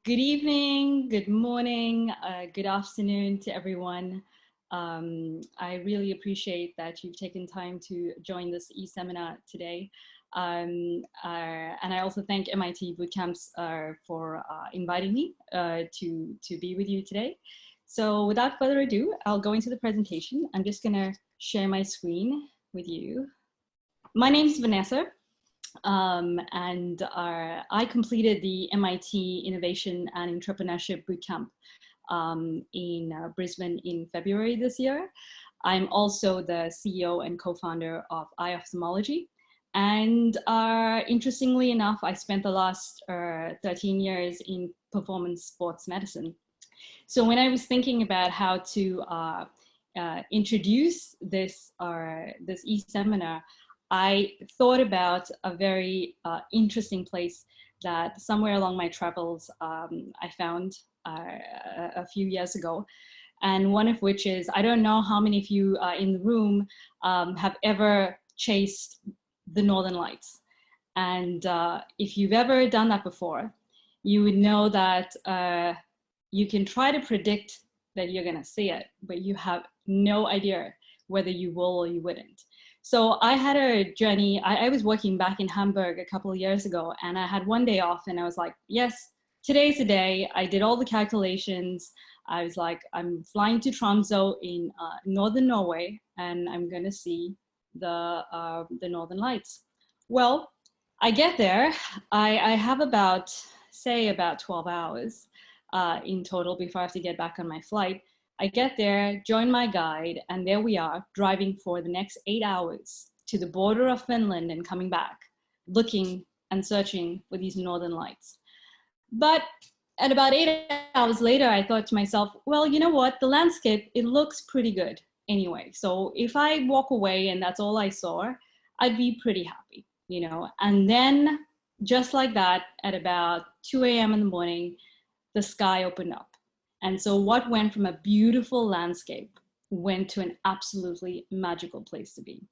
Good evening, good morning, good afternoon to everyone. I really appreciate that you've taken time to join this e-seminar today. And I also thank MIT Bootcamps for inviting me to be with you today. So without further ado, I'll go into the presentation. I'm just gonna share my screen with you. My name is Vanessa. I completed the MIT Innovation and Entrepreneurship Bootcamp in Brisbane in February this year. I'm also the CEO and co-founder of I-Ophthalmology. And interestingly enough, I spent the last 13 years in performance sports medicine. So when I was thinking about how to introduce this e-seminar, I thought about a very interesting place that somewhere along my travels I found a few years ago. And one of which is, I don't know how many of you in the room have ever chased the Northern Lights. And if you've ever done that before, you would know that you can try to predict that you're gonna see it, but you have no idea whether you will or you wouldn't. So I had a journey. I was working back in Hamburg a couple of years ago, and I had one day off, and I was like, yes, today's the day. I did all the calculations. I was like, I'm flying to Tromsø in northern Norway, and I'm gonna see the Northern Lights. Well, I get there. I have about 12 hours in total before I have to get back on my flight. I get there, join my guide, and there we are, driving for the next 8 hours to the border of Finland and coming back, looking and searching for these Northern Lights. But at about 8 hours later, I thought to myself, well, you know what? The landscape, it looks pretty good anyway. So if I walk away and that's all I saw, I'd be pretty happy, you know? And then just like that, at about 2 a.m. in the morning, the sky opened up. And so what went from a beautiful landscape went to an absolutely magical place to be.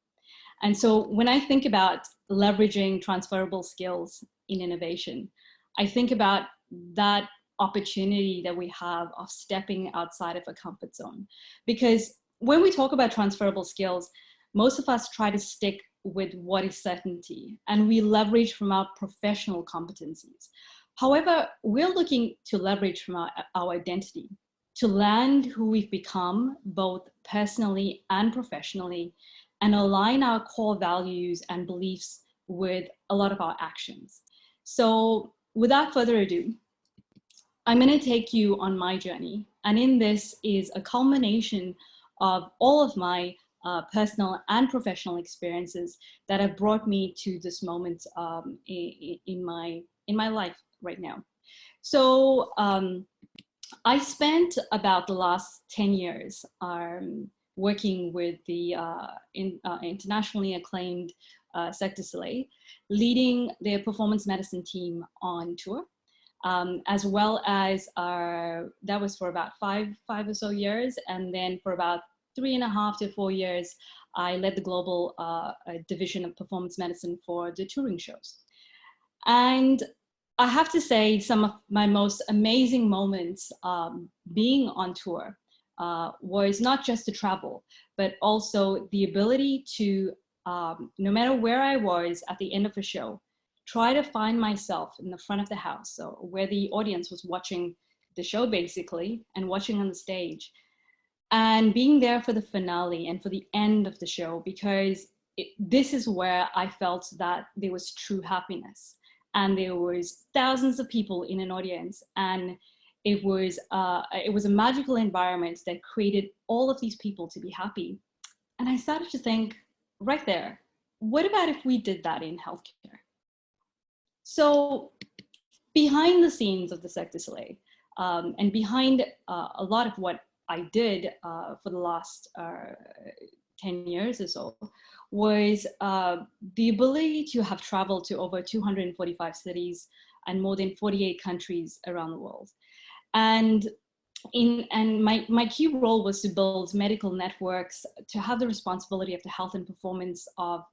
And so when I think about leveraging transferable skills in innovation, I think about that opportunity that we have of stepping outside of a comfort zone. Because when we talk about transferable skills, most of us try to stick with what is certainty, and we leverage from our professional competencies. However, we're looking to leverage from our identity, to land who we've become, both personally and professionally, and align our core values and beliefs with a lot of our actions. So without further ado, I'm going to take you on my journey. And in this is a culmination of all of my personal and professional experiences that have brought me to this moment in my life right now. So I spent about the last 10 years working with the internationally acclaimed Cirque du Soleil, leading their performance medicine team on tour, as well as that was for about five or so years. And then for about 3.5 to 4 years, I led the global division of performance medicine for the touring shows. And I have to say, some of my most amazing moments being on tour was not just to travel, but also the ability to, no matter where I was at the end of a show, try to find myself in the front of the house, so where the audience was watching the show basically and watching on the stage, and being there for the finale and for the end of the show, because this is where I felt that there was true happiness. And there was thousands of people in an audience, and it was a magical environment that created all of these people to be happy. And I started to think, right there, what about if we did that in healthcare? So behind the scenes of the Cirque du Soleil, and behind a lot of what I did for the last 10 years or so, was the ability to have traveled to over 245 cities and more than 48 countries around the world. And my key role was to build medical networks, to have the responsibility of the health and performance of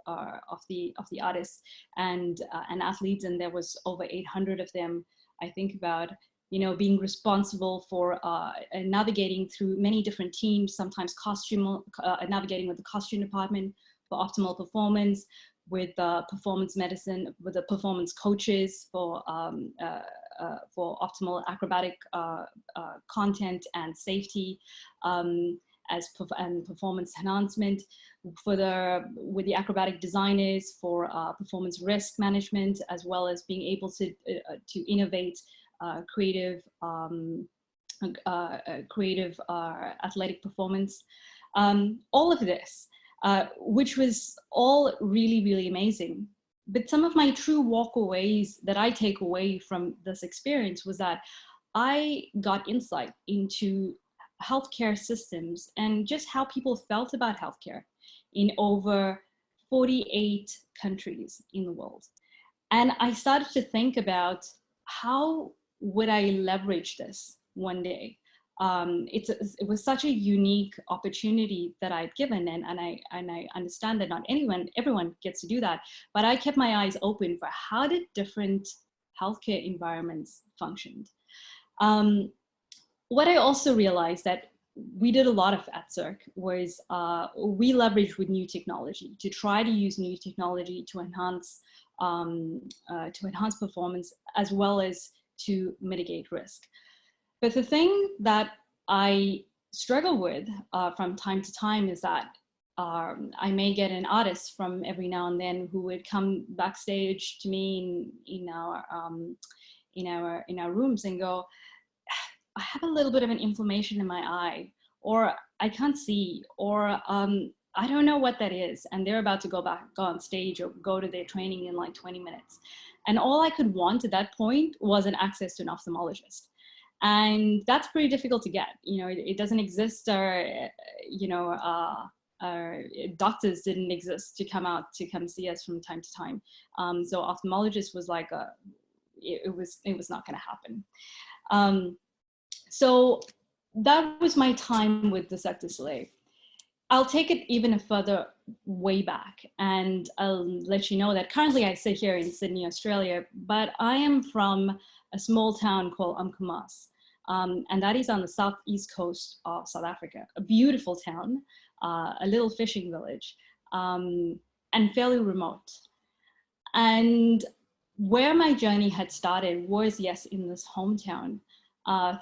the artists and athletes, and there was over 800 of them, I think about. being responsible for navigating through many different teams, sometimes navigating with the costume department for optimal performance, with performance medicine, with the performance coaches for optimal acrobatic content and safety, and performance enhancement, with the acrobatic designers for performance risk management, as well as being able to innovate creative athletic performance. All of this, which was all really, really amazing. But some of my true walkaways that I take away from this experience was that I got insight into healthcare systems and just how people felt about healthcare in over 48 countries in the world. And I started to think about how would I leverage this one day. It was such a unique opportunity that I'd given, and I understand that not everyone gets to do that, but I kept my eyes open for how did different healthcare environments functioned. What I also realized that we did a lot of at Cirque was we leveraged with new technology to try to use new technology to enhance performance as well as to mitigate risk. But the thing that I struggle with from time to time is that I may get an artist from every now and then who would come backstage to me in our rooms and go, I have a little bit of an inflammation in my eye, or I can't see, or I don't know what that is. And they're about to go on stage or go to their training in like 20 minutes. And all I could want at that point was an access to an ophthalmologist. And that's pretty difficult to get. It doesn't exist, or, doctors didn't exist to come see us from time to time. So ophthalmologist was like, it was not gonna happen. So that was my time with the Cirque du Soleil. I'll take it even a further way back, and I'll let you know that currently I sit here in Sydney, Australia, but I am from a small town called Umkomaas, and that is on the southeast coast of South Africa, a beautiful town, a little fishing village, and fairly remote. And where my journey had started was, yes, in this hometown,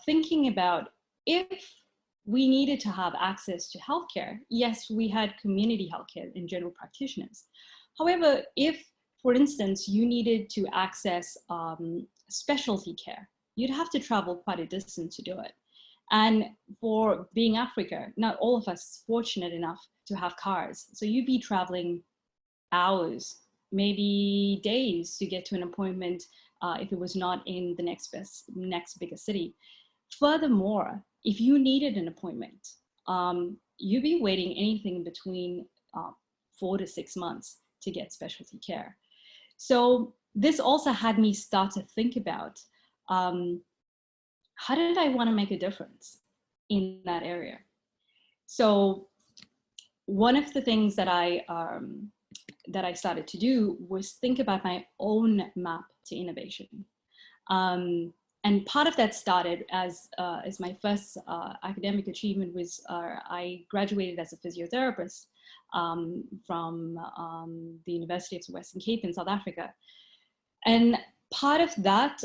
thinking about if we needed to have access to healthcare. Yes, we had community healthcare and general practitioners. However, if, for instance, you needed to access specialty care, you'd have to travel quite a distance to do it. And for being Africa, not all of us fortunate enough to have cars. So you'd be traveling hours, maybe days to get to an appointment if it was not in the next biggest city. Furthermore, if you needed an appointment, you'd be waiting anything between 4 to 6 months to get specialty care. So this also had me start to think about how did I want to make a difference in that area? So one of the things that I started to do was think about my own map to innovation. And part of that started as my first academic achievement was I graduated as a physiotherapist from the University of the Western Cape in South Africa. And part of that,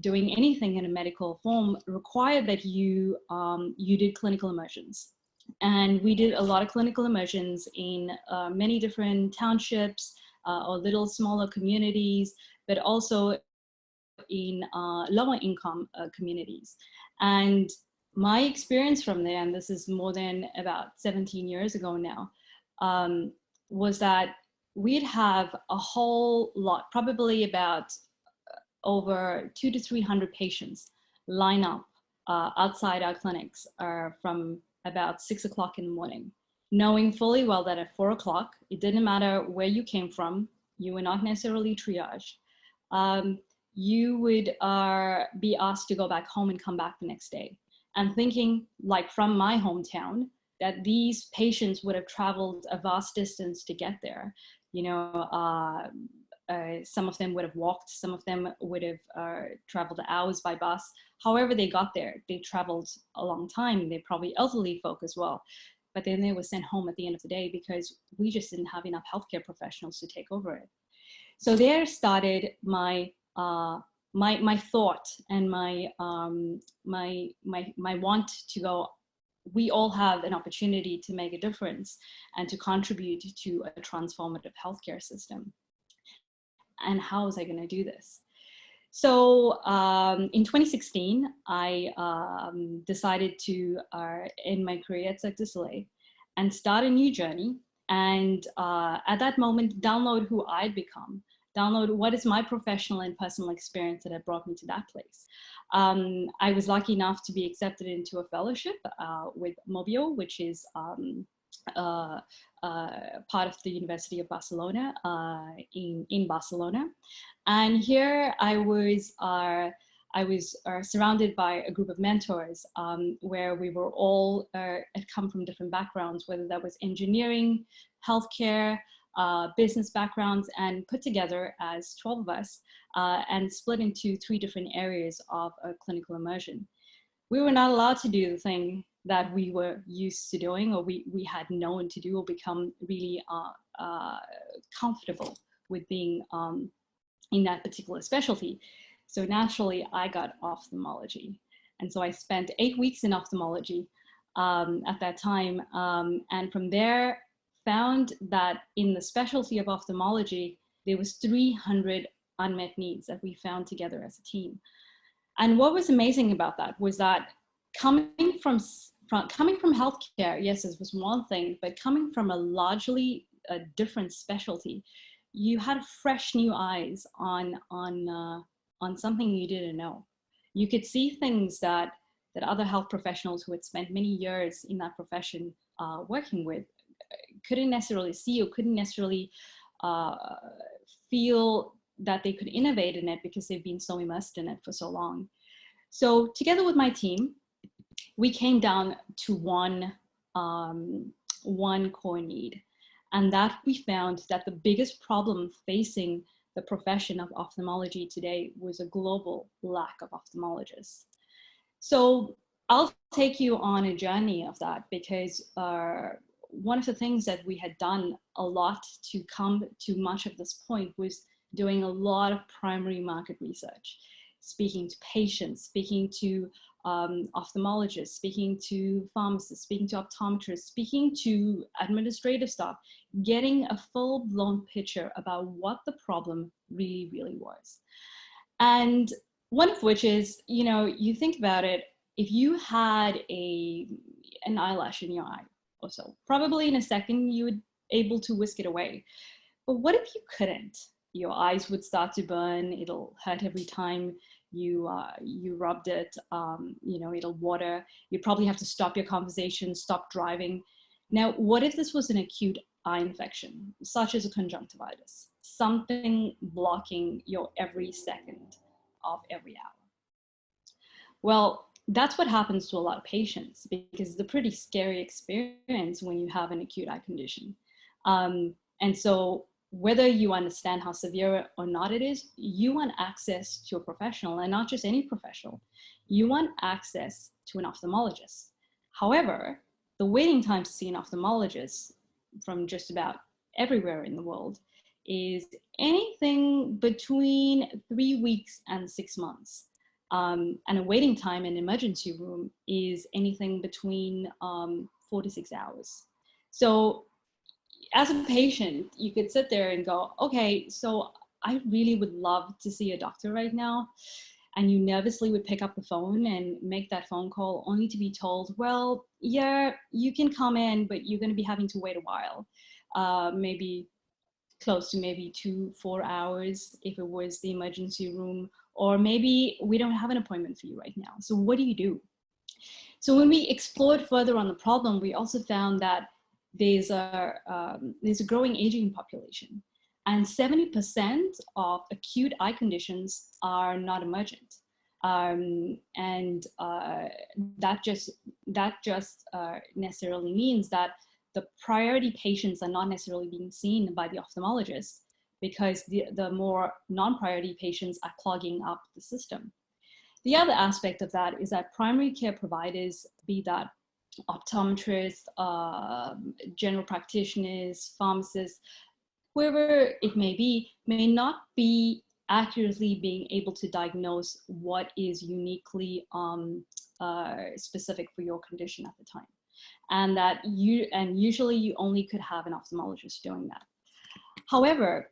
doing anything in a medical form required that you did clinical immersions. And we did a lot of clinical immersions in many different townships or little smaller communities, but also in lower income communities. And my experience from there, and this is more than about 17 years ago now, was that we'd have a whole lot, probably about over 200 to 300 patients line up outside our clinics from about 6 o'clock in the morning, knowing fully well that at 4 o'clock, it didn't matter where you came from, you were not necessarily triaged. You would be asked to go back home and come back the next day. And thinking, like from my hometown, that these patients would have traveled a vast distance to get there, some of them would have walked, some of them would have traveled hours by bus. However they got there, they traveled a long time. They're probably elderly folk as well. But then they were sent home at the end of the day because we just didn't have enough healthcare professionals to take over it. So there started my my thought and my want to go. We all have an opportunity to make a difference and to contribute to a transformative healthcare system. And how was I going to do this? So in 2016, I decided to end my career at Cirque du Soleil and start a new journey. And at that moment, download who I'd become, download what is my professional and personal experience that had brought me to that place. I was lucky enough to be accepted into a fellowship with Mobio, which is part of the University of Barcelona in Barcelona. And here I was surrounded by a group of mentors where we were all had come from different backgrounds, whether that was engineering, healthcare, business backgrounds, and put together as 12 of us and split into 3 different areas of clinical immersion. We were not allowed to do the thing that we were used to doing, or we had known to do, or become really comfortable with being in that particular specialty. So naturally, I got ophthalmology. And so I spent 8 weeks in ophthalmology at that time. And from there, found that in the specialty of ophthalmology, there was 300 unmet needs that we found together as a team. And what was amazing about that was that coming from healthcare, yes, this was one thing, but coming from a largely different specialty, you had fresh new eyes on something you didn't know. You could see things that other health professionals who had spent many years in that profession working with couldn't necessarily see, or couldn't necessarily feel that they could innovate in it because they've been so immersed in it for so long. So together with my team, we came down to one core need. And that we found that the biggest problem facing the profession of ophthalmology today was a global lack of ophthalmologists. So I'll take you on a journey of that, because one of the things that we had done a lot to come to much of this point was doing a lot of primary market research, speaking to patients, speaking to ophthalmologists, speaking to pharmacists, speaking to optometrists, speaking to administrative staff, getting a full-blown picture about what the problem really, really was. And one of which is, you know, you think about it, if you had an eyelash in your eye or so, probably in a second you would able to whisk it away. But what if you couldn't? Your eyes would start to burn, it'll hurt every time you rubbed it, you know, it'll water. You'd probably have to stop your conversation, stop driving. Now, what if this was an acute eye infection, such as a conjunctivitis, something blocking your every second of every hour? Well, that's what happens to a lot of patients, because it's a pretty scary experience when you have an acute eye condition. And so whether you understand how severe or not it is, you want access to a professional, and not just any professional. You want access to an ophthalmologist. However, the waiting time to see an ophthalmologist from just about everywhere in the world is anything between 3 weeks and 6 months. And a waiting time in an emergency room is anything between 4 to 6 hours. So as a patient, you could sit there and go, okay, so I really would love to see a doctor right now. And you nervously would pick up the phone and make that phone call, only to be told, well, yeah, you can come in, but you're going to be having to wait a while, maybe close to maybe 2-4 hours if it was the emergency room, or maybe we don't have an appointment for you right now. So what do you do? So when we explored further on the problem, we also found that there's a growing aging population, and 70% of acute eye conditions are not emergent. That just necessarily means that the priority patients are not necessarily being seen by the ophthalmologist, because the more non-priority patients are clogging up the system. The other aspect of that is that primary care providers, be that optometrists, general practitioners, pharmacists, whoever it may be, may not be accurately being able to diagnose what is uniquely specific for your condition at the time. And usually you only could have an ophthalmologist doing that. However,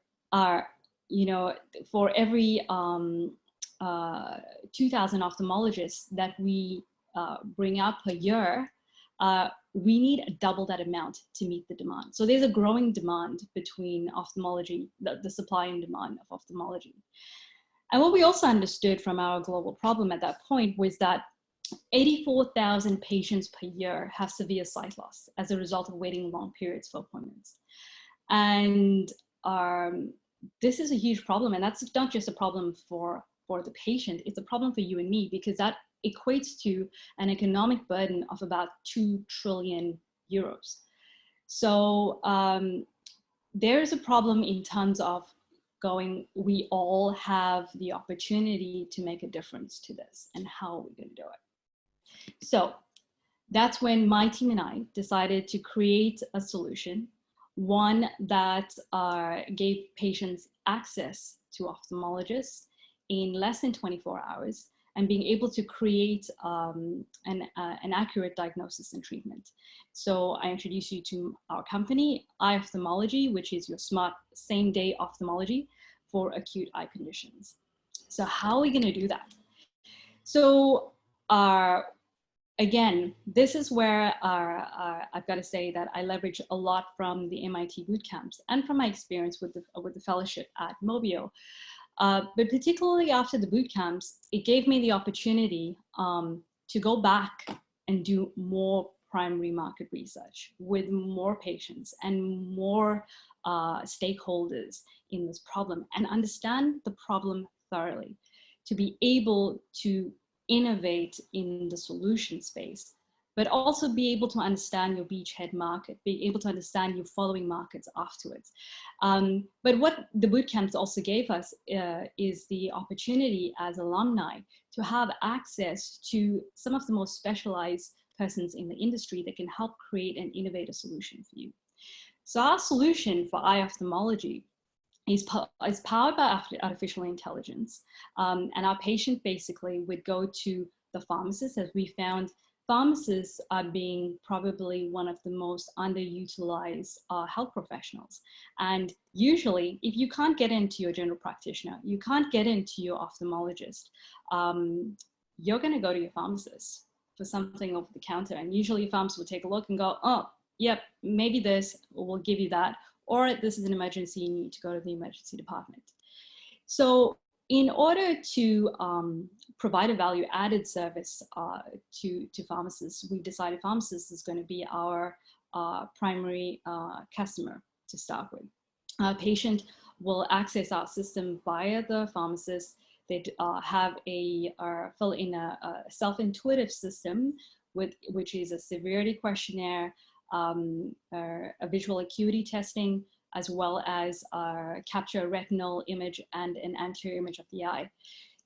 for every 2,000 ophthalmologists that we bring out per year, we need double that amount to meet the demand. So there's a growing demand between ophthalmology, the supply and demand of ophthalmology. And what we also understood from our global problem at that point was that 84,000 patients per year have severe sight loss as a result of waiting long periods for appointments. And this is a huge problem, and that's not just a problem for the patient, it's a problem for you and me, because that equates to an economic burden of about 2 trillion euros. So there's a problem in terms of we all have the opportunity to make a difference to this, and how are we going to do it? So that's when my team and I decided to create a solution, one that gave patients access to ophthalmologists in less than 24 hours, and being able to create an accurate diagnosis and treatment. So I introduce you to our company, I-Ophthalmology, which is your smart same-day ophthalmology for acute eye conditions. So how are we going to do that? So again, this is where I've got to say that I leverage a lot from the MIT bootcamps and from my experience with the fellowship at Mobio. But particularly after the boot camps, it gave me the opportunity to go back and do more primary market research with more patients and more stakeholders in this problem, and understand the problem thoroughly, to be able to innovate in the solution space, but also be able to understand your beachhead market, be able to understand your following markets afterwards. But what the bootcamps also gave us is the opportunity as alumni to have access to some of the most specialized persons in the industry that can help create and innovate a solution for you. So our solution for I-Ophthalmology is powered by artificial intelligence. And our patient basically would go to the pharmacist, as we found pharmacists are being probably one of the most underutilized health professionals. And usually, if you can't get into your general practitioner, you can't get into your ophthalmologist, you're going to go to your pharmacist for something over the counter. And usually, your pharmacist will take a look and go, oh, yep, maybe this, or we'll give you that. Or this is an emergency, you need to go to the emergency department. So in order to provide a value-added service to pharmacists, we decided pharmacists is going to be our primary customer to start with. A patient will access our system via the pharmacist. They'd fill in a self-intuitive system, which is a severity questionnaire, a visual acuity testing, as well as capture a retinal image and an anterior image of the eye.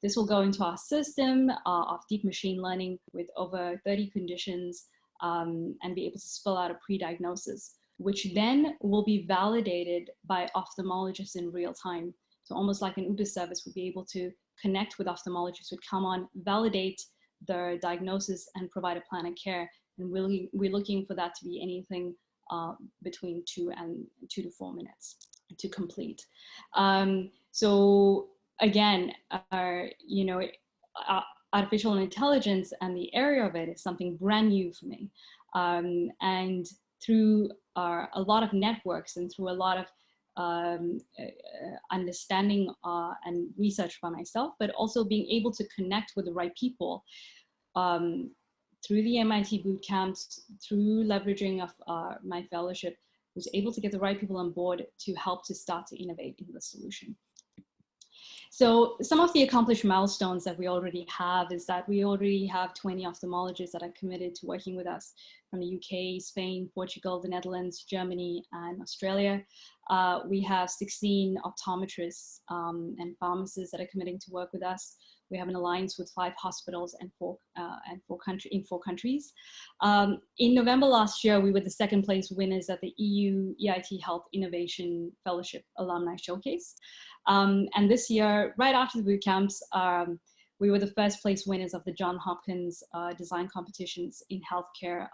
This will go into our system of deep machine learning with over 30 conditions and be able to spell out a pre-diagnosis, which then will be validated by ophthalmologists in real time. So almost like an Uber service would be able to connect with ophthalmologists, would come on, validate the diagnosis and provide a plan of care. And we're looking for that to be anything between 2 to 4 minutes to complete. So again, artificial intelligence and the area of it is something brand new for me. And through a lot of networks and through a lot of understanding and research by myself, but also being able to connect with the right people, through the MIT boot camps, through leveraging of my fellowship, was able to get the right people on board to help to start to innovate in the solution. So some of the accomplished milestones that we already have is that we already have 20 ophthalmologists that are committed to working with us from the UK, Spain, Portugal, the Netherlands, Germany, and Australia. We have 16 optometrists and pharmacists that are committing to work with us. We have an alliance with 5 hospitals and in 4 countries. In November last year, we were the 2nd place winners at the EU EIT Health Innovation Fellowship Alumni Showcase. And this year, right after the boot camps, we were the 1st place winners of the Johns Hopkins design competitions in healthcare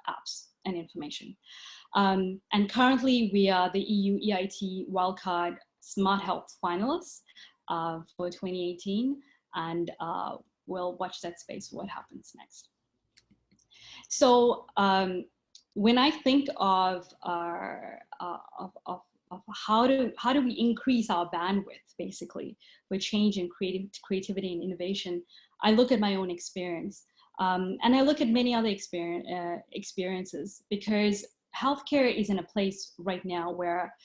apps and information. And currently, we are the EU EIT Wildcard Smart Health finalists for 2018, and we'll watch that space for what happens next. So when I think of how do we increase our bandwidth, basically, for change and creativity and innovation, I look at my own experience. And I look at many other experiences, because healthcare is in a place right now where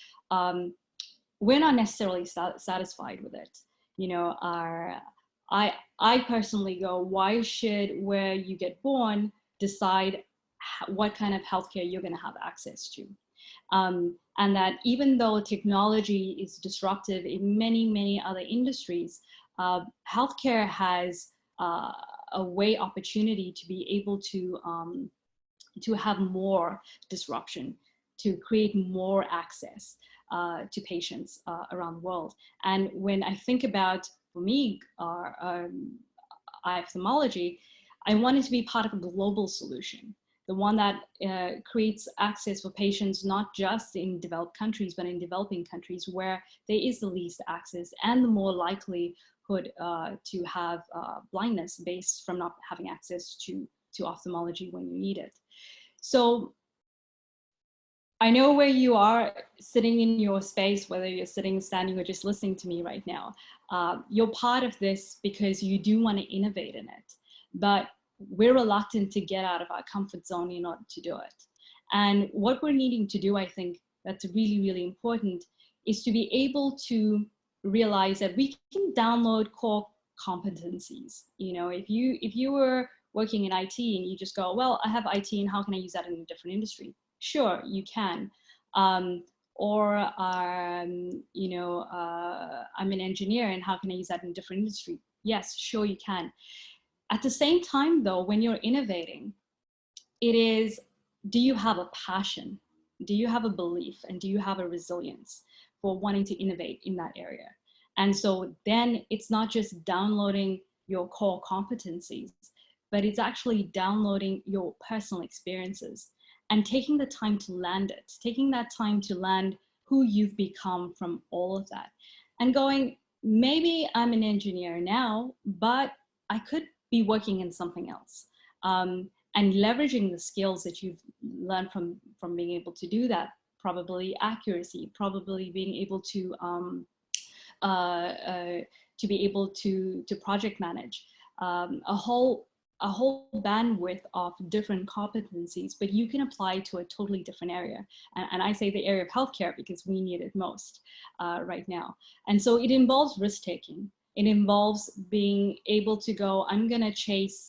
we're not necessarily satisfied with it. You know, I personally go, why should where you get born decide what kind of healthcare you're going to have access to? And that even though technology is disruptive in many, many other industries, healthcare has a way opportunity to be able to have more disruption, to create more access to patients around the world. And when I think about, for me, I-Ophthalmology, I wanted to be part of a global solution, the one that creates access for patients, not just in developed countries, but in developing countries where there is the least access and the more likelihood to have blindness based from not having access to ophthalmology when you need it. So I know where you are sitting in your space, whether you're sitting, standing, or just listening to me right now. You're part of this because you do want to innovate in it, but we're reluctant to get out of our comfort zone in order to do it. And what we're needing to do, I think, that's really, really important, is to be able to realize that we can download core competencies. You know, if you were working in IT and you just go, well, I have IT and how can I use that in a different industry? Sure, you can. You know, I'm an engineer and how can I use that in a different industry? Yes, sure you can. At the same time though, when you're innovating, it is, do you have a passion? Do you have a belief? And do you have a resilience for wanting to innovate in that area? And so then it's not just downloading your core competencies, but it's actually downloading your personal experiences and taking the time to land it, taking that time to land who you've become from all of that. And going, maybe I'm an engineer now, but I could be working in something else. And leveraging the skills that you've learned from being able to do that, probably accuracy, probably being able to be able to project manage, a whole bandwidth of different competencies, but you can apply to a totally different area. And I say the area of healthcare because we need it most right now. And so it involves risk-taking. It involves being able to go, I'm gonna chase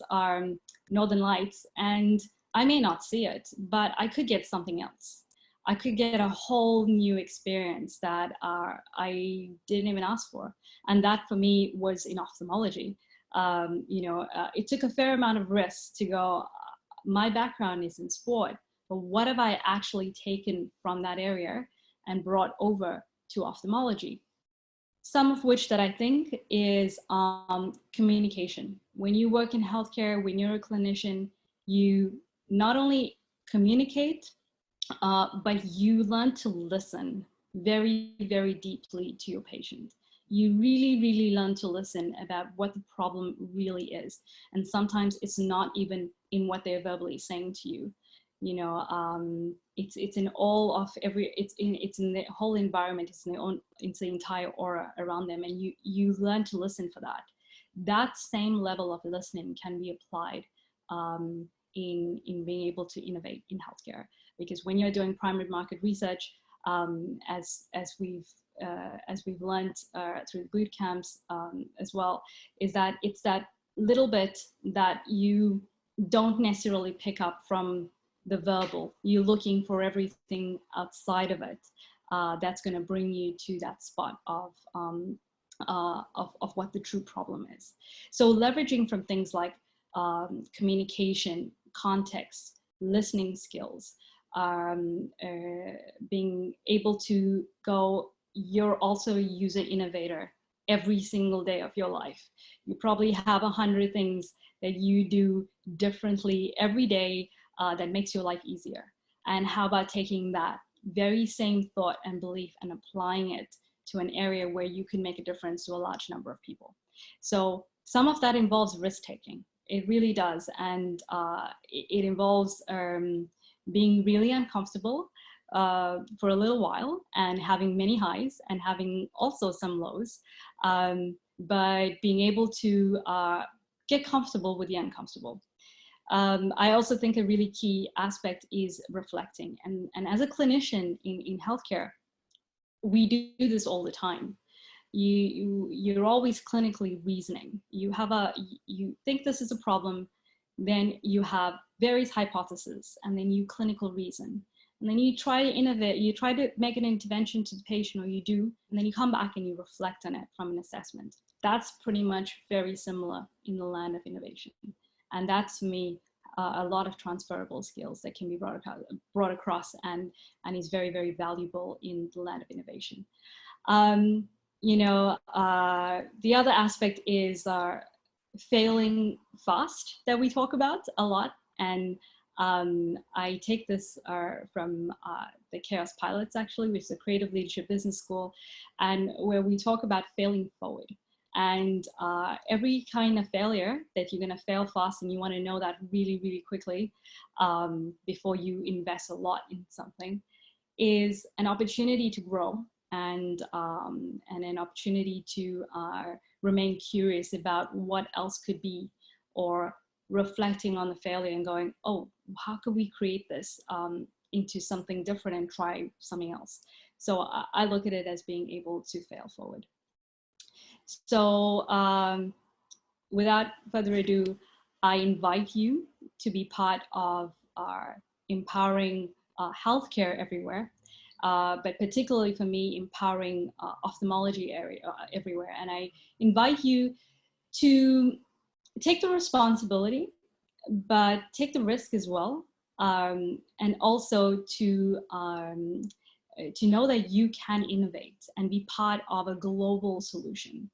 Northern Lights and I may not see it, but I could get something else. I could get a whole new experience that I didn't even ask for. And that for me was in ophthalmology. You know, it took a fair amount of risk to go, my background is in sport, but what have I actually taken from that area and brought over to ophthalmology? Some of which that I think is communication. When you work in healthcare, when you're a clinician, you not only communicate, but you learn to listen very, very deeply to your patient. You really, really learn to listen about what the problem really is. And sometimes it's not even in what they're verbally saying to you. You know, it's in all of it's in the whole environment, it's the entire aura around them, and you learn to listen for that. That same level of listening can be applied in being able to innovate in healthcare, because when you're doing primary market research, as we've learned through the boot camps as well, is that it's that little bit that you don't necessarily pick up from the verbal. You're looking for everything outside of it that's going to bring you to that spot of what the true problem is. So leveraging from things like communication, context, listening skills, being able to go, you're also a user innovator every single day of your life. You probably have 100 things that you do differently every day that makes your life easier. And how about taking that very same thought and belief and applying it to an area where you can make a difference to a large number of people? So some of that involves risk taking. It really does. And it involves being really uncomfortable for a little while and having many highs and having also some lows, but being able to get comfortable with the uncomfortable. I also think a really key aspect is reflecting. And as a clinician in healthcare, we do this all the time. You're always clinically reasoning. You think this is a problem, then you have various hypotheses, and then you clinical reason. And then you try to innovate, you try to make an intervention to the patient, or you do, and then you come back and you reflect on it from an assessment. That's pretty much very similar in the land of innovation. And that's, for me, a lot of transferable skills that can be brought across and is very, very valuable in the land of innovation. The other aspect is failing fast that we talk about a lot. And I take this from the Chaos Pilots, actually, which is a creative leadership business school, and where we talk about failing forward. And every kind of failure that you're going to fail fast, and you want to know that really, really quickly before you invest a lot in something, is an opportunity to grow and an opportunity to remain curious about what else could be, or reflecting on the failure and going, oh, how could we create this into something different and try something else? So I look at it as being able to fail forward. So without further ado, I invite you to be part of our empowering healthcare everywhere, but particularly for me, empowering ophthalmology area everywhere. And I invite you to take the responsibility, but take the risk as well, and also to know that you can innovate and be part of a global solution.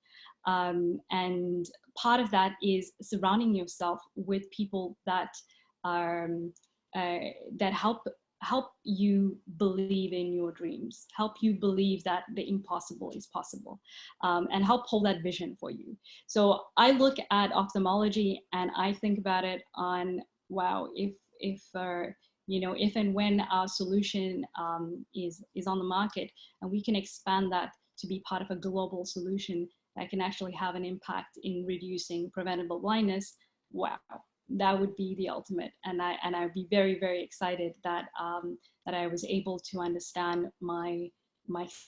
And part of that is surrounding yourself with people that help you believe in your dreams, help you believe that the impossible is possible, and help hold that vision for you. So I look at ophthalmology and I think about it on, wow, if and when our solution is on the market, and we can expand that to be part of a global solution that can actually have an impact in reducing preventable blindness, wow, that would be the ultimate. And I'd be very, very excited that I was able to understand my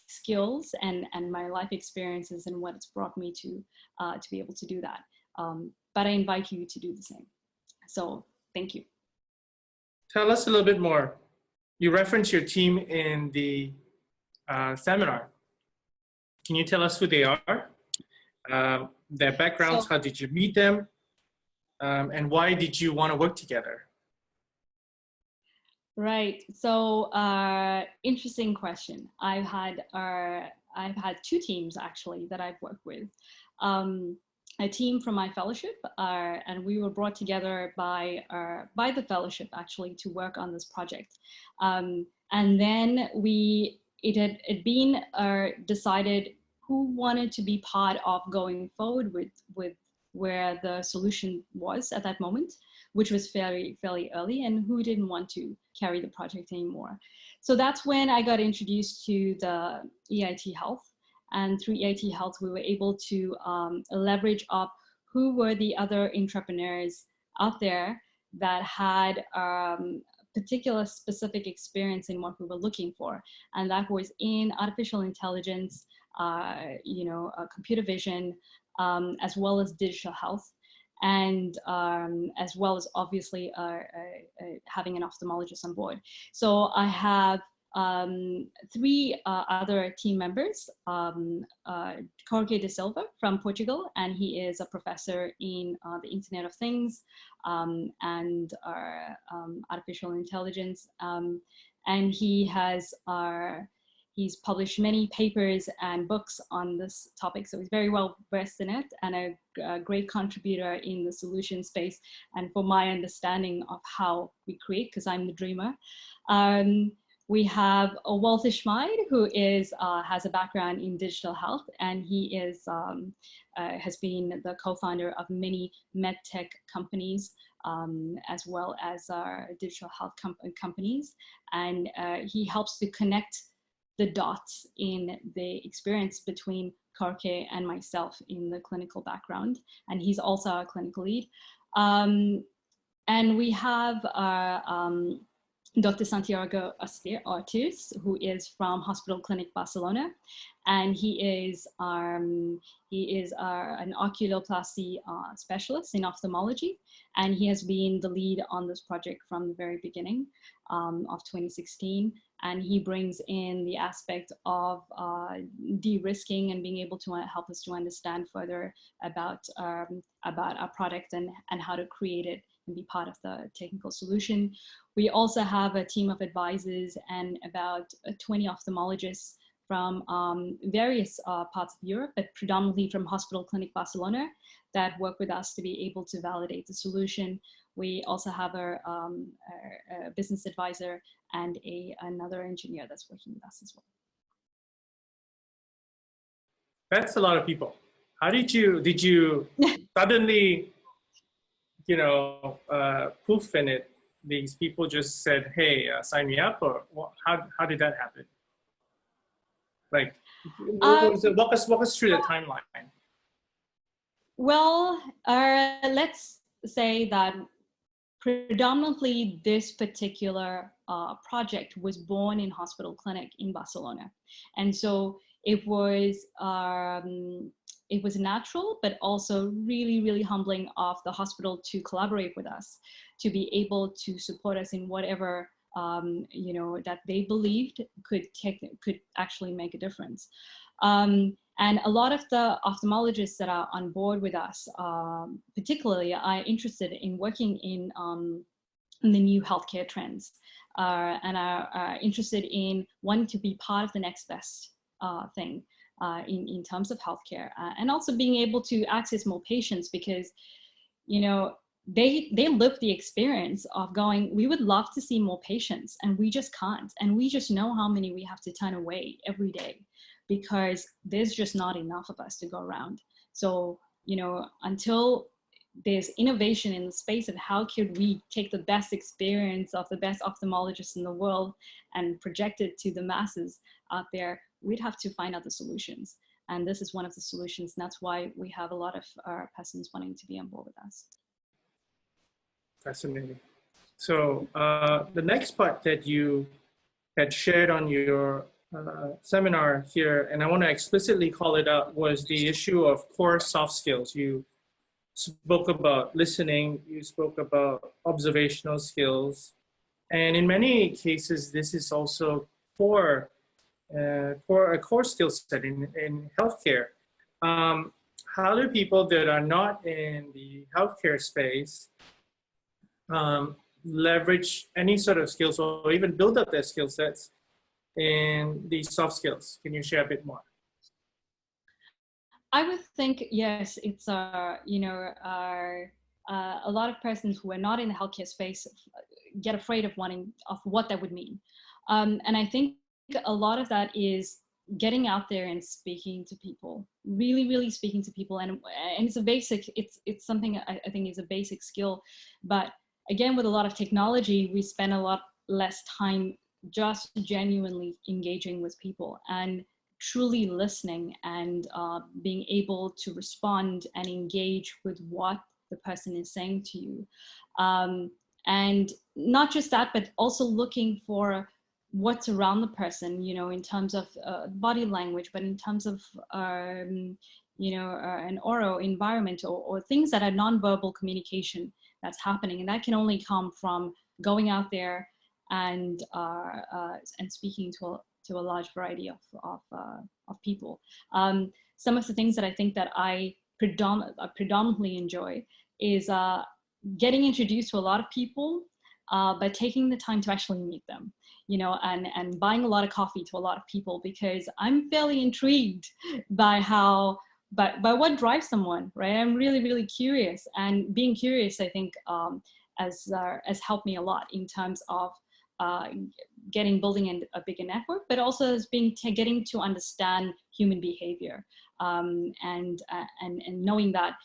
skills and my life experiences and what it's brought me to be able to do that. But I invite you to do the same. So thank you. Tell us a little bit more. You referenced your team in the seminar. Can you tell us who they are? Their backgrounds, how did you meet them? And why did you want to work together? Right. So interesting question. I've had two teams actually that I've worked with. A team from my fellowship, and we were brought together by the fellowship actually to work on this project. And then it had been decided who wanted to be part of going forward with where the solution was at that moment, which was fairly early, and who didn't want to carry the project anymore. So that's when I got introduced to the EIT Health. And through EIT Health, we were able to leverage up who were the other entrepreneurs out there that had particular specific experience in what we were looking for. And that was in artificial intelligence, computer vision, as well as digital health. and as well as obviously having an ophthalmologist on board. So I have three other team members, Jorge de Silva from Portugal, and he is a professor in the Internet of Things and artificial intelligence. And he's published many papers and books on this topic, so he's very well versed in it and a great contributor in the solution space and for my understanding of how we create, because I'm the dreamer. We have Walter Schmid, who has a background in digital health, and he has been the co-founder of many medtech companies, as well as digital health companies. And he helps to connect the dots in the experience between Jorge and myself in the clinical background. And he's also our clinical lead. And we have Dr. Santiago Ortiz, who is from Hospital Clinic Barcelona, and he is an oculoplasty specialist in ophthalmology, and he has been the lead on this project from the very beginning of 2016. And he brings in the aspect of de-risking and being able to help us to understand further about our product and how to create it and be part of the technical solution. We also have a team of advisors and about 20 ophthalmologists from various parts of Europe, but predominantly from Hospital Clinic Barcelona, that work with us to be able to validate the solution. We also have a business advisor and another engineer that's working with us as well. That's a lot of people. How did you suddenly, poof in it? These people just said, hey, sign me up, or how did that happen? Like, walk us through the timeline. Well, let's say that predominantly this particular project was born in Hospital Clinic in Barcelona. And so it was natural, but also really, really humbling of the hospital to collaborate with us, to be able to support us in whatever that they believed could actually make a difference. And a lot of the ophthalmologists that are on board with us, particularly, are interested in working in the new healthcare trends and are interested in wanting to be part of the next best thing in terms of healthcare, and also being able to access more patients, because they live the experience of going, we would love to see more patients and we just can't, and we just know how many we have to turn away every day because there's just not enough of us to go around. So until there's innovation in the space of how could we take the best experience of the best ophthalmologists in the world and project it to the masses out there, we'd have to find out the solutions. And this is one of the solutions. And that's why we have a lot of our persons wanting to be on board with us. Fascinating. So the next part that you had shared on your seminar here, and I want to explicitly call it out, was the issue of core soft skills. You spoke about listening, you spoke about observational skills, and in many cases, this is also a core skill set in healthcare. How do people that are not in the healthcare space leverage any sort of skills or even build up their skill sets in these soft skills? Can you share a bit more? I would think, yes, it's a lot of persons who are not in the healthcare space get afraid of what that would mean. And I think a lot of that is getting out there and speaking to people, really, really speaking to people. And it's a basic, it's something I think is a basic skill. But again, with a lot of technology, we spend a lot less time just genuinely engaging with people and truly listening and being able to respond and engage with what the person is saying to you. And not just that, but also looking for what's around the person, in terms of body language, but in terms of, an oral environment, or things that are nonverbal communication that's happening. And that can only come from going out there and speaking to a large variety of people. Some of the things that I think that I predominantly enjoy is getting introduced to a lot of people, but taking the time to actually meet them, and buying a lot of coffee to a lot of people, because I'm fairly intrigued by by what drives someone, right? I'm really, really curious, and being curious, I think, has helped me a lot in terms of building a bigger network, but also as getting to understand human behavior, and knowing that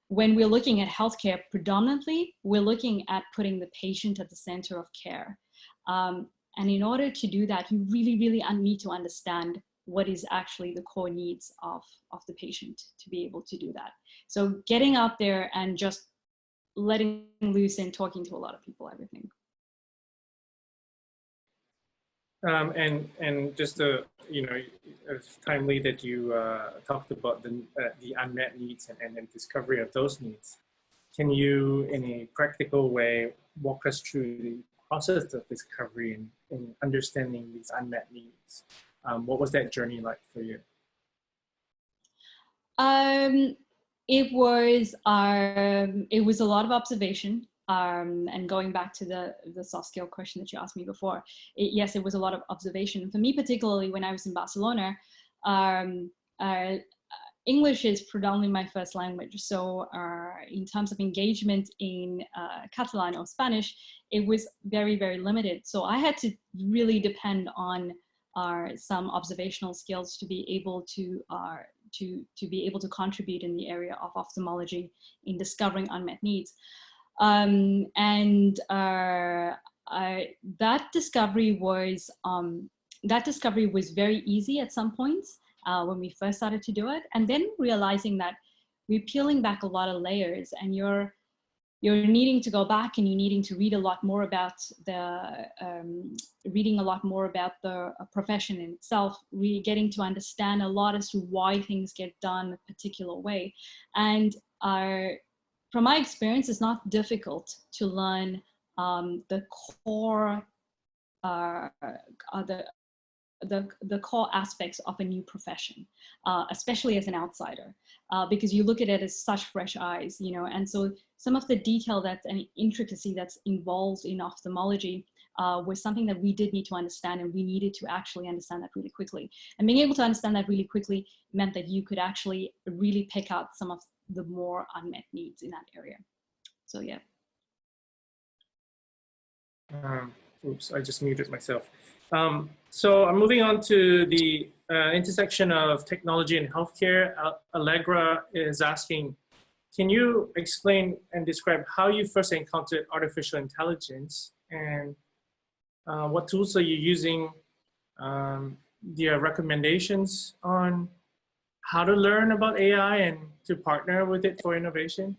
when we're looking at healthcare, predominantly, we're looking at putting the patient at the center of care. And in order to do that, you really, really need to understand what is actually the core needs of the patient to be able to do that. So getting out there and just letting loose and talking to a lot of people, everything. And just it's timely that you talked about the unmet needs and the discovery of those needs. Can you, in a practical way, walk us through the process of discovery and understanding these unmet needs? What was that journey like for you? It was a lot of observation. And going back to the soft skill question that you asked me before, yes, it was a lot of observation. For me, particularly when I was in Barcelona, English is predominantly my first language. So in terms of engagement in Catalan or Spanish, it was very, very limited. So I had to really depend on some observational skills to be able to be able to contribute in the area of ophthalmology in discovering unmet needs. That discovery was very easy at some points when we first started to do it, and then realizing that we're peeling back a lot of layers, and you're needing to go back and you're needing to read a lot more about the profession in itself, really getting to understand a lot as to why things get done a particular way. And from my experience, it's not difficult to learn the core the core aspects of a new profession, especially as an outsider, because you look at it as such fresh eyes, and so some of the detail and intricacy that's involved in ophthalmology was something that we did need to understand, and we needed to actually understand that really quickly. And being able to understand that really quickly meant that you could actually really pick out some of the more unmet needs in that area. So yeah. Oops, I just muted myself. So I'm moving on to the intersection of technology and healthcare. Allegra is asking, can you explain and describe how you first encountered artificial intelligence, and what tools are you using? Your recommendations on how to learn about AI and to partner with it for innovation?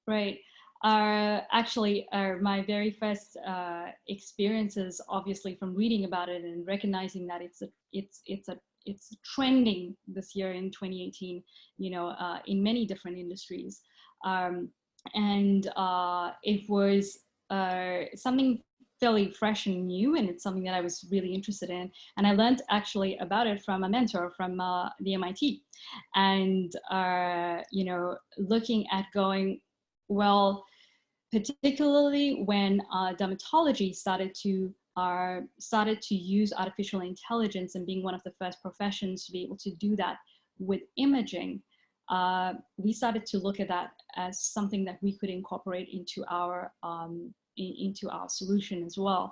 Right. Actually, my very first experiences, obviously, from reading about it and recognizing that it's trending this year in 2018, in many different industries, and it was something fairly fresh and new, and it's something that I was really interested in. And I learned actually about it from a mentor from the MIT, and looking at going, well, particularly when dermatology started to use artificial intelligence, and being one of the first professions to be able to do that with imaging, we started to look at that as something that we could incorporate into our solution as well.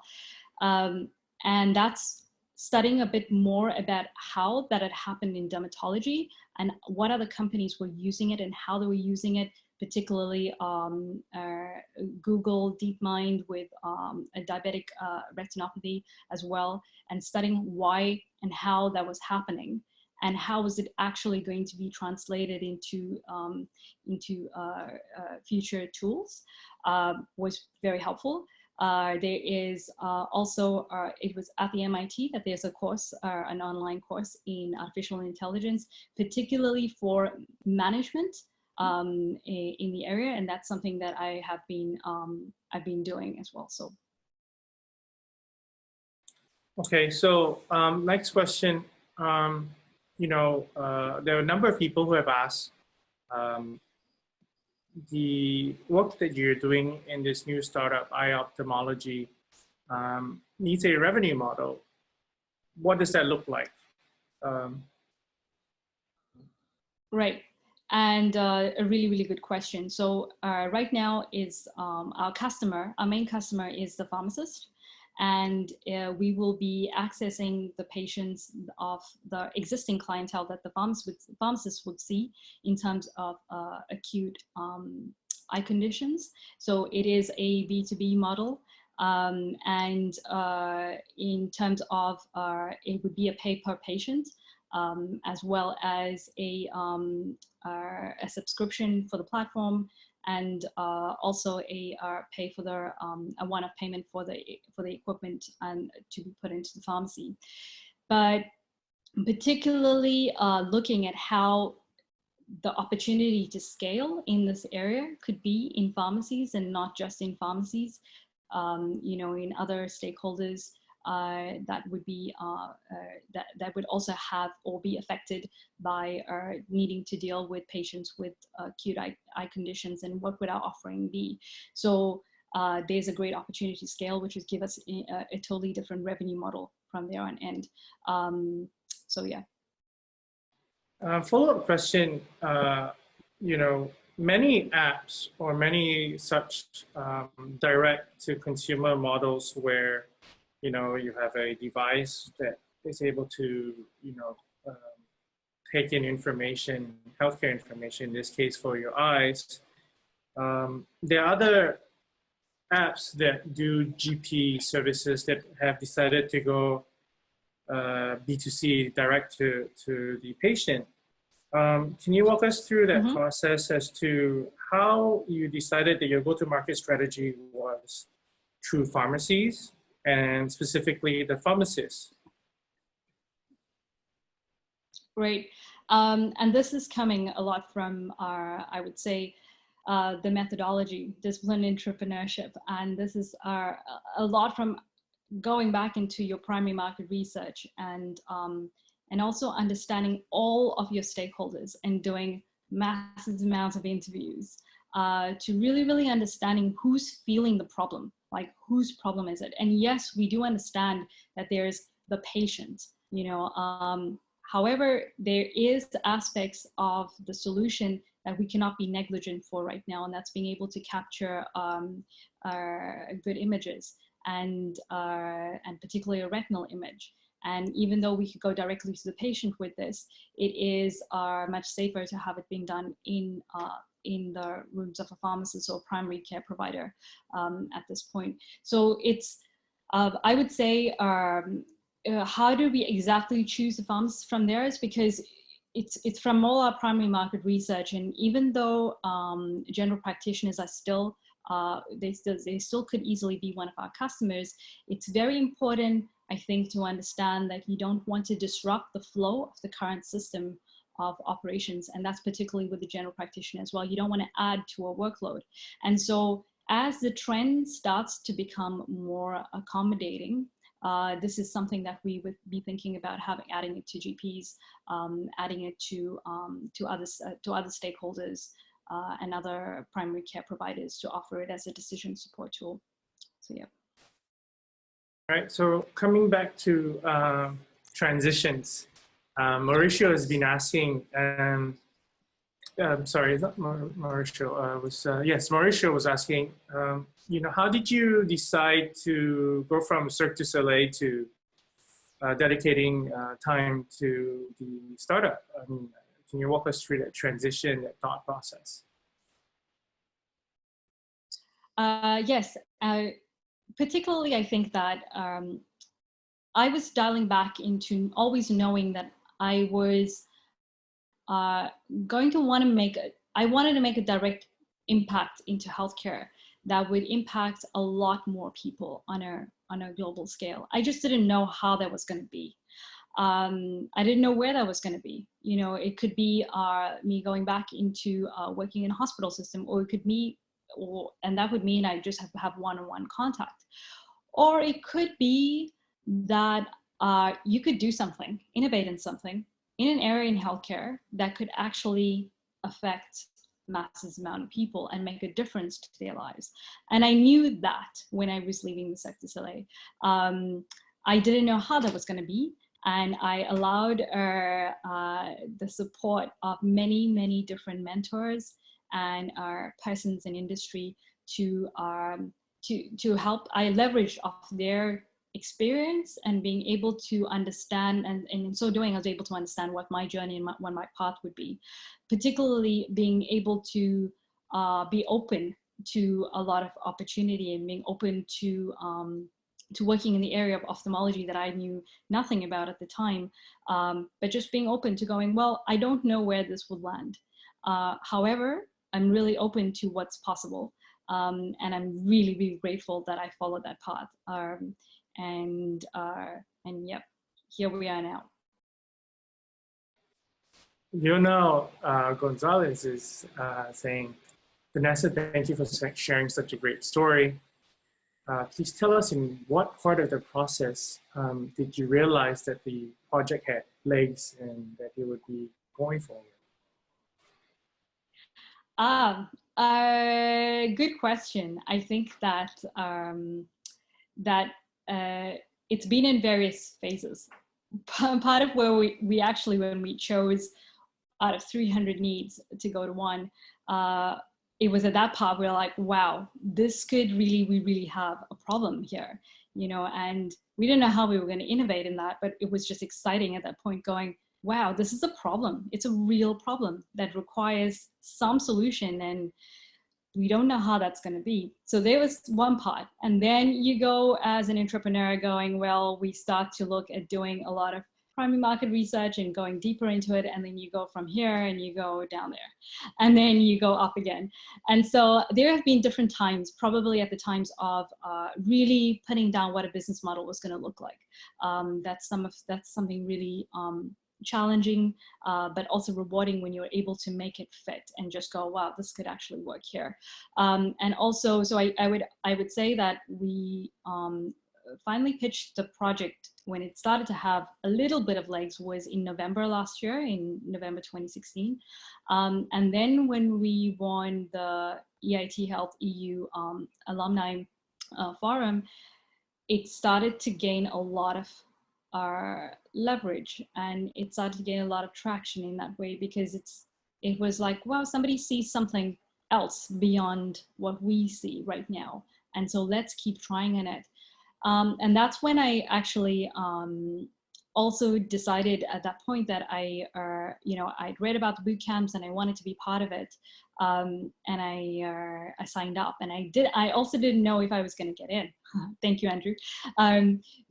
And that's studying a bit more about how that had happened in dermatology and what other companies were using it and how they were using it, particularly Google DeepMind with a diabetic retinopathy as well, and studying why and how that was happening, and how was it actually going to be translated into future tools, was very helpful. There is also, it was at the MIT that there's a course, an online course in artificial intelligence, particularly for management in the area, and that's something that I have been I've been doing as well. So. Okay, so next question. You know, there are a number of people who have asked the work that you're doing in this new startup, I-Ophthalmology, needs a revenue model. What does that look like? Right. And a really, really good question. So right now is our main customer is the pharmacist. And we will be accessing the patients of the existing clientele that the pharmacist would see in terms of acute eye conditions. So it is a B2B model. And in terms of, it would be a pay per patient, as well as a subscription for the platform, and also a pay for the a one-off payment for the equipment and to be put into the pharmacy. But particularly looking at how the opportunity to scale in this area could be in pharmacies and not just in pharmacies, you know, in other stakeholders that would be that would also have or be affected by needing to deal with patients with acute eye conditions, and what would our offering be? So there's a great opportunity to scale, which would give us a totally different revenue model from there on end. So yeah. Follow-up question. You know, many apps or many such direct-to-consumer models where, you know, you have a device that is able to, you know, take in information, healthcare information, in this case for your eyes. There are other apps that do GP services that have decided to go B2C, direct to the patient. Can you walk us through that process as to how you decided that your go-to-market strategy was through pharmacies and specifically the pharmacists? Great. And this is coming a lot from our, I would say, the methodology, disciplined entrepreneurship. And this is a lot from going back into your primary market research and also understanding all of your stakeholders and doing massive amounts of interviews to really understanding who's feeling the problem, like whose problem is it? And yes, we do understand that there's the patient, you know, however, there is aspects of the solution that we cannot be negligent for right now, and that's being able to capture good images and particularly a retinal image. And even though we could go directly to the patient with this, it is much safer to have it being done in the rooms of a pharmacist or primary care provider at this point. So it's, I would say, how do we exactly choose the pharmacist from there is because it's from all our primary market research. And even though general practitioners are still, they still could easily be one of our customers, it's very important, I think, to understand that you don't want to disrupt the flow of the current system of operations. And that's particularly with the general practitioner as well. You don't want to add to a workload. And so as the trend starts to become more accommodating, this is something that we would be thinking about adding it to GPs, adding it to other stakeholders and other primary care providers to offer it as a decision support tool. So yeah. All right, so coming back to transitions, Mauricio has been asking, sorry, not Mauricio, yes, Mauricio was asking, you know, how did you decide to go from Cirque du Soleil to dedicating time to the startup? I mean, can you walk us through that transition, that thought process? Yes. Particularly, I think that I was dialing back into always knowing that I was going to want to I wanted to make a direct impact into healthcare. that would impact a lot more people on a global scale. I just didn't know how that was going to be. I didn't know where that was going to be. You know, it could be me going back into working in a hospital system, or it could be, and that would mean I just have one-on-one contact. Or it could be that you could do something, innovate in something in an area in healthcare that could actually affect massive amount of people and make a difference to their lives. And I knew that when I was leaving the Cirque du Soleil. I didn't know how that was going to be. And I allowed the support of many, many different mentors and persons in industry to help. I leveraged off their experience and being able to understand, and in so doing, I was able to understand what my journey and what my path would be, particularly being able to be open to a lot of opportunity and being open to working in the area of ophthalmology that I knew nothing about at the time, but just being open to going, well, I don't know where this will land. However, I'm really open to what's possible. And I'm really, really grateful that I followed that path. And yep, here we are now. Gonzalez is saying, Vanessa, thank you for sharing such a great story. Please tell us, in what part of the process did you realize that the project had legs and that it would be going forward? Good question. I think that it's been in various phases. Part of where we actually, when we chose out of 300 needs to go to one, it was at that part where like, wow, this could we really have a problem here, you know, and we didn't know how we were going to innovate in that, but it was just exciting at that point going, wow, this is a problem. It's a real problem that requires some solution, and we don't know how that's going to be. So there was one part. And then you go as an entrepreneur going, well, we start to look at doing a lot of primary market research and going deeper into it. And then you go from here and you go down there. And then you go up again. And so there have been different times, probably at the times of really putting down what a business model was going to look like. That's something really challenging, but also rewarding when you're able to make it fit and just go, wow, this could actually work here. And also, so I would say that we finally pitched the project when it started to have a little bit of legs was in November last year, in November 2016. And then when we won the EIT Health EU Alumni Forum, it started to gain a lot of our leverage, and it started to gain a lot of traction in that way, because it was like, wow, somebody sees something else beyond what we see right now, and so let's keep trying on it. And that's when I actually also decided at that point that I'd read about the boot camps and I wanted to be part of it. And I signed up, and I also didn't know if I was going to get in. Thank you, Andrew.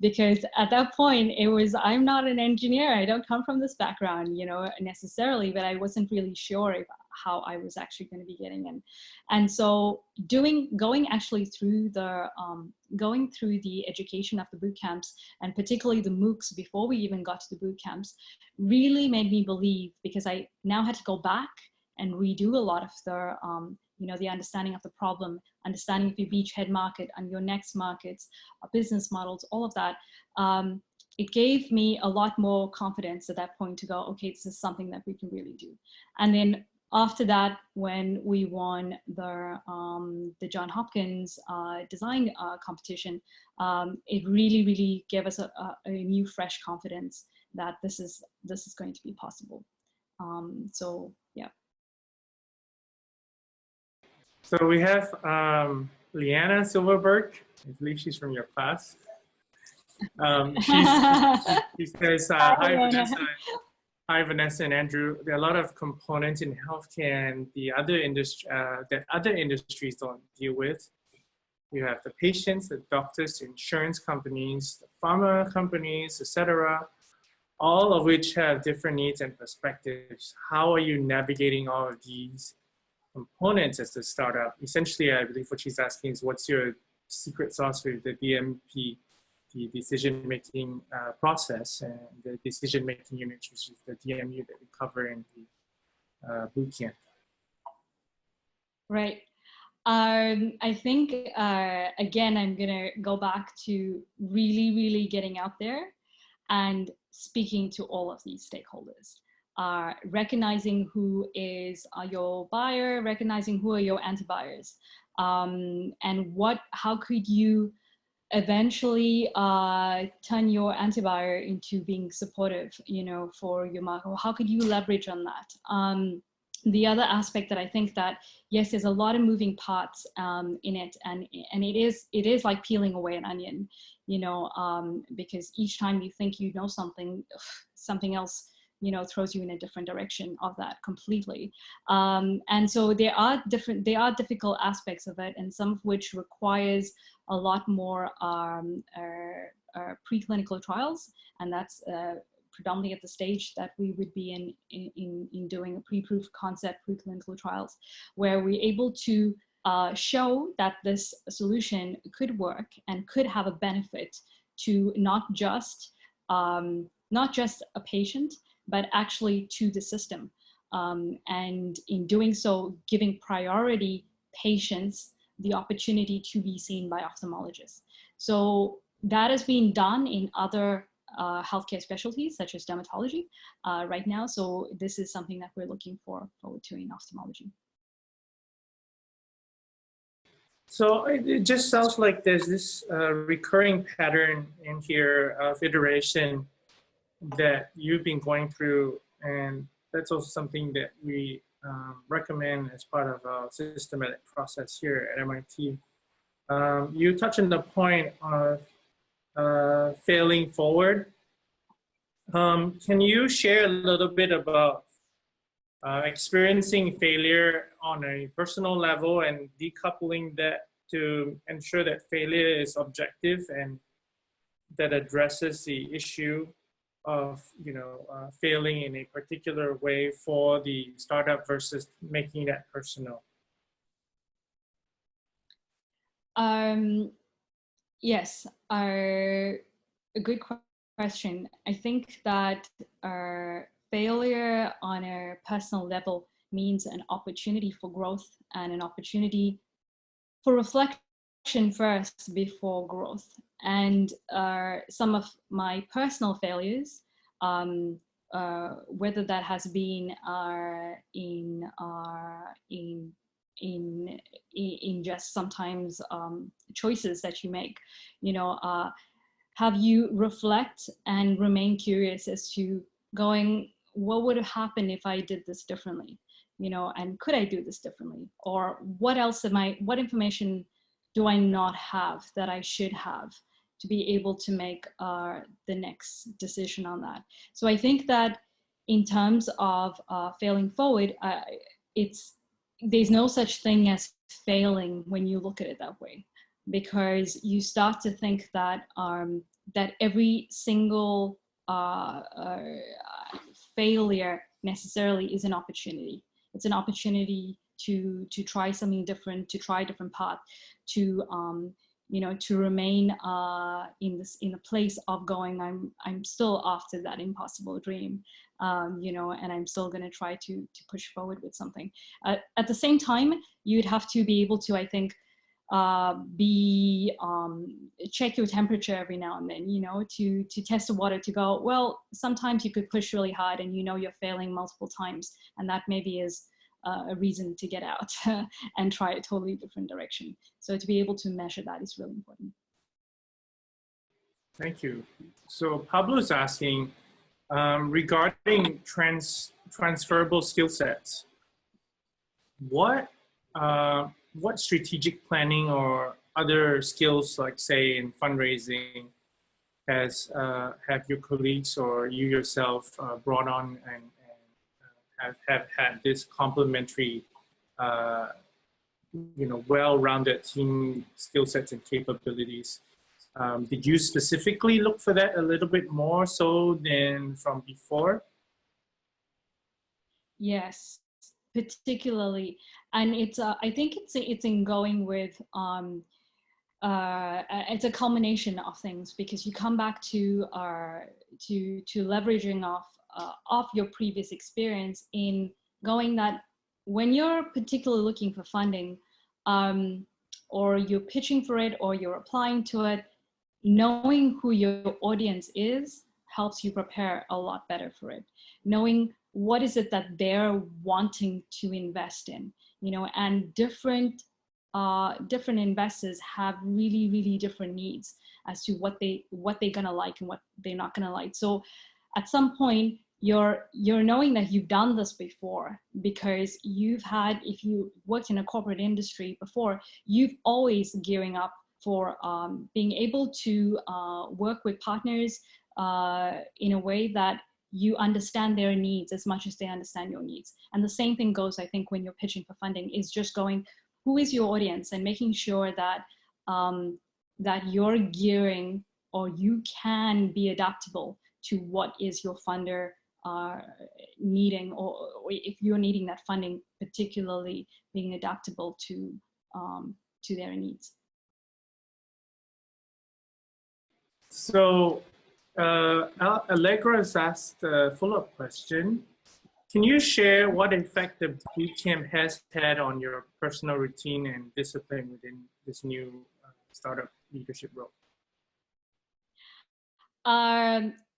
Because at that point I'm not an engineer. I don't come from this background, you know, necessarily, but I wasn't really sure how I was actually going to be getting in. And so going through the education of the boot camps, and particularly the MOOCs before we even got to the boot camps, really made me believe, because I now had to go back and redo a lot of the understanding of the problem, understanding of your beachhead market and your next markets, business models, all of that. It gave me a lot more confidence at that point to go, okay, this is something that we can really do. And then after that, when we won the John Hopkins design competition, it really, really gave us a new, fresh confidence that this is going to be possible. So yeah. So we have Liana Silverberg. I believe she's from your class. She says, hi, Vanessa. Hi, Vanessa and Andrew. There are a lot of components in healthcare and the other industry that other industries don't deal with. You have the patients, the doctors, the insurance companies, the pharma companies, etc., all of which have different needs and perspectives. How are you navigating all of these components as a startup. Essentially, I believe what she's asking is, what's your secret sauce for the DMP, the decision-making process, and the decision-making unit, which is the DMU that we cover in the bootcamp. Right. I think, again, I'm going to go back to really getting out there and speaking to all of these stakeholders. Recognizing who is your buyer, recognizing who are your anti-buyers, and how could you eventually turn your anti-buyer into being supportive, for your market, or how could you leverage on that? The other aspect that I think that, yes, there's a lot of moving parts in it, and it is like peeling away an onion, because each time you think you know something, something else throws you in a different direction of that completely. And so there are difficult aspects of it, and some of which requires a lot more preclinical trials, and that's predominantly at the stage that we would be in doing a pre-proof concept preclinical trials, where we're able to show that this solution could work and could have a benefit to not just a patient, but actually to the system. And in doing so, giving priority patients the opportunity to be seen by ophthalmologists. So that is being done in other healthcare specialties, such as dermatology right now. So this is something that we're looking forward to in ophthalmology. So it just sounds like there's this recurring pattern in here of iteration that you've been going through, and that's also something that we recommend as part of our systematic process here at MIT. You touched on the point of failing forward. Can you share a little bit about experiencing failure on a personal level and decoupling that to ensure that failure is objective and that addresses the issue of failing in a particular way for the startup versus making that personal? Yes, a good question. I think that failure on a personal level means an opportunity for growth and an opportunity for reflection first before growth. And some of my personal failures, whether that has been in just sometimes choices that you make, have you reflect and remain curious as to going, what would have happened if I did this differently? And could I do this differently? Or what information do I not have that I should have to be able to make the next decision on that? So I think that in terms of failing forward, there's no such thing as failing when you look at it that way, because you start to think that that every single failure necessarily is an opportunity. It's an opportunity to try something different, to try a different path, to to remain in a place of going, I'm still after that impossible dream, and I'm still going to try to push forward with something. At the same time, you'd have to be able to, I think, check your temperature every now and then, to test the water, to go, well, sometimes you could push really hard and you're failing multiple times, and that maybe is a reason to get out and try a totally different direction. So to be able to measure that is really important. Thank you. So Pablo's asking, regarding transferable skill sets, what strategic planning or other skills, like say in fundraising, have your colleagues or you yourself brought on and have had this complementary, well-rounded team skill sets and capabilities? Did you specifically look for that a little bit more so than from before? Yes, particularly, and it's I think it's in going with it's a culmination of things, because you come back to leveraging off your previous experience in going that when you're particularly looking for funding, or you're pitching for it or you're applying to it, knowing who your audience is helps you prepare a lot better for it. Knowing what is it that they're wanting to invest in, and different investors have really, really different needs as to what they're gonna like and what they're not gonna like. So at some point, you're knowing that you've done this before, because if you worked in a corporate industry before, you've always gearing up for being able to work with partners in a way that you understand their needs as much as they understand your needs. And the same thing goes, I think, when you're pitching for funding, is just going, who is your audience, and making sure that that you're gearing, or you can be adaptable to what is your funder needing, or if you're needing that funding, particularly being adaptable to their needs. So Allegra has asked a follow-up question. Can you share what effect the Bootcamp has had on your personal routine and discipline within this new startup leadership role?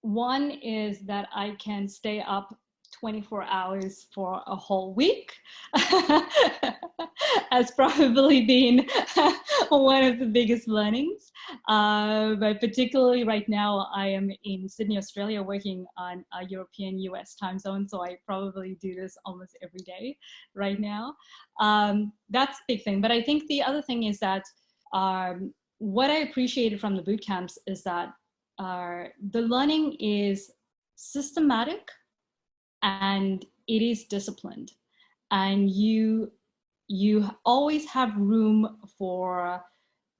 One is that I can stay up 24 hours for a whole week. Has probably been one of the biggest learnings. But particularly right now, I am in Sydney, Australia, working on a European US time zone. So I probably do this almost every day right now. That's a big thing. But I think the other thing is that what I appreciated from the boot camps is that the learning is systematic and it is disciplined, and you always have room for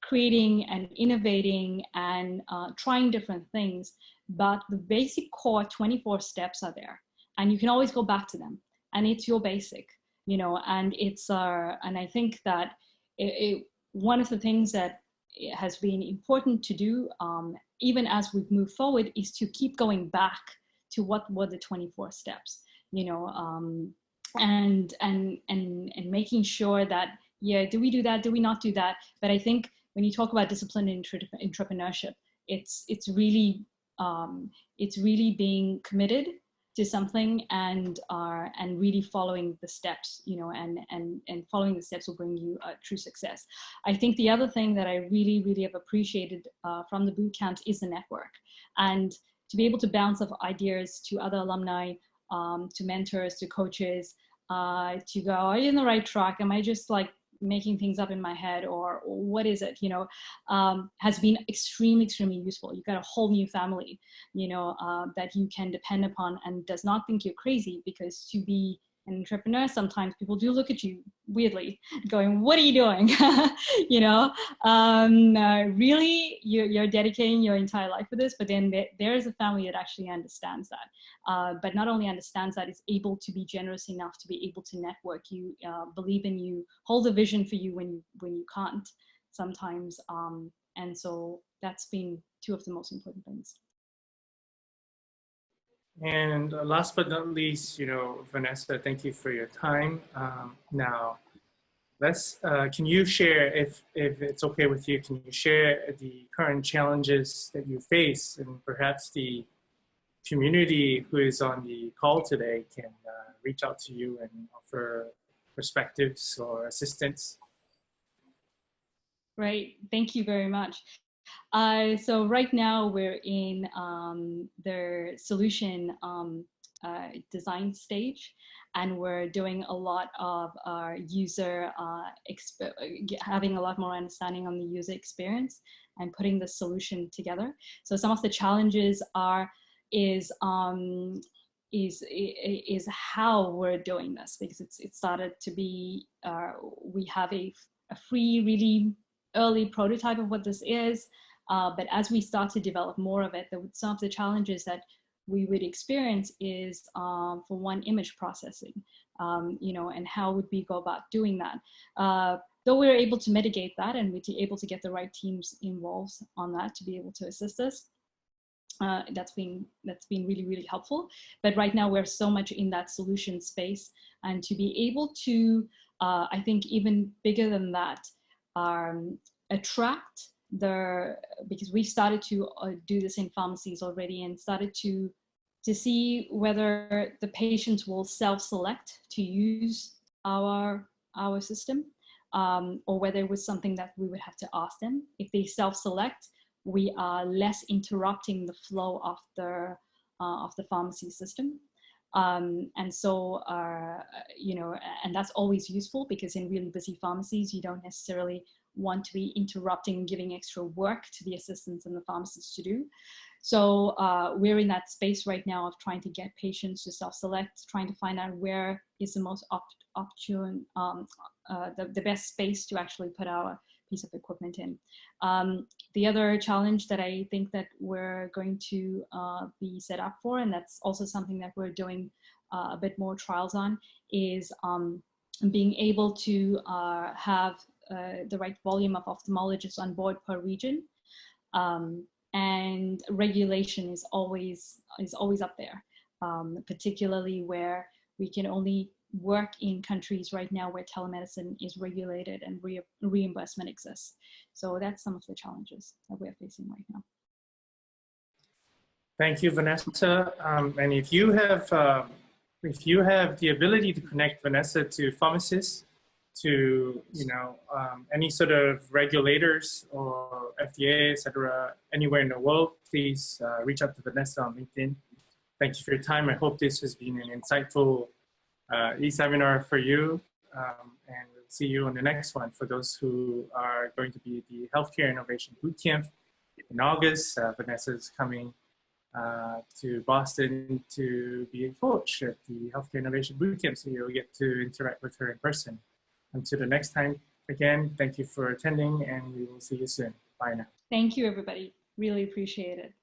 creating and innovating and trying different things, but the basic core 24 steps are there, and you can always go back to them, and it's your basic, and it's and I think that one of the things that has been important to do, even as we've moved forward, is to keep going back to what were the 24 steps, and making sure that, yeah, do we do that? Do we not do that? But I think when you talk about discipline in entrepreneurship, it's really being committed to something and really following the steps, and following the steps will bring you true success. I think the other thing that I really, really have appreciated from the boot camps is the network, and to be able to bounce off ideas to other alumni, to mentors, to coaches, to go, are you in the right track? Am I just like making things up in my head, or what is it, has been extremely, extremely useful. You've got a whole new family, that you can depend upon, and does not think you're crazy, because to be an entrepreneur, sometimes people do look at you weirdly going, what are you doing? Really, you're dedicating your entire life for this, but then there is a family that actually understands that, but not only understands that, is able to be generous enough to be able to network you, believe in you, hold a vision for you when you can't sometimes, and so that's been two of the most important things. And last but not least, Vanessa, thank you for your time. Now, can you share, if it's okay with you, can you share the current challenges that you face, and perhaps the community who is on the call today can reach out to you and offer perspectives or assistance? Right, thank you very much. So right now we're in their solution design stage, and we're doing a lot of our user, having a lot more understanding on the user experience and putting the solution together. So some of the challenges is how we're doing this, because it started to be, we have a free, really early prototype of what this is, but as we start to develop more of it, some of the challenges that we would experience is, for one, image processing. you know, and how would we go about doing that? Though we were able to mitigate that and we were able to get the right teams involved on that to be able to assist us. That's been really, really helpful. But right now we're so much in that solution space, and to be able to, I think even bigger than that, attract because we started to do this in pharmacies already and started to see whether the patients will self-select to use our system, or whether it was something that we would have to ask them. If they self-select, we are less interrupting the flow of the pharmacy system. And so, you know, and that's always useful because in really busy pharmacies, you don't necessarily want to be interrupting, giving extra work to the assistants and the pharmacists to do. So we're in that space right now of trying to get patients to self-select, trying to find out where is the most opportune, the best space to actually put our piece of equipment in. The other challenge that I think that we're going to be set up for, and that's also something that we're doing a bit more trials on, is being able to have the right volume of ophthalmologists on board per region. And regulation is always up there, particularly where we can only work in countries right now where telemedicine is regulated and reimbursement exists. So that's some of the challenges that we're facing right now. Thank you, Vanessa. And if you have the ability to connect Vanessa to pharmacists, to any sort of regulators or FDA, etc., anywhere in the world, please reach out to Vanessa on LinkedIn. Thank you for your time. I hope this has been an insightful e-seminar for you, and we'll see you on the next one. For those who are going to be at the Healthcare Innovation Bootcamp in August, Vanessa is coming to Boston to be a coach at the Healthcare Innovation Bootcamp, so you'll get to interact with her in person. Until the next time, again, thank you for attending, and we will see you soon. Bye now. Thank you, everybody. Really appreciate it.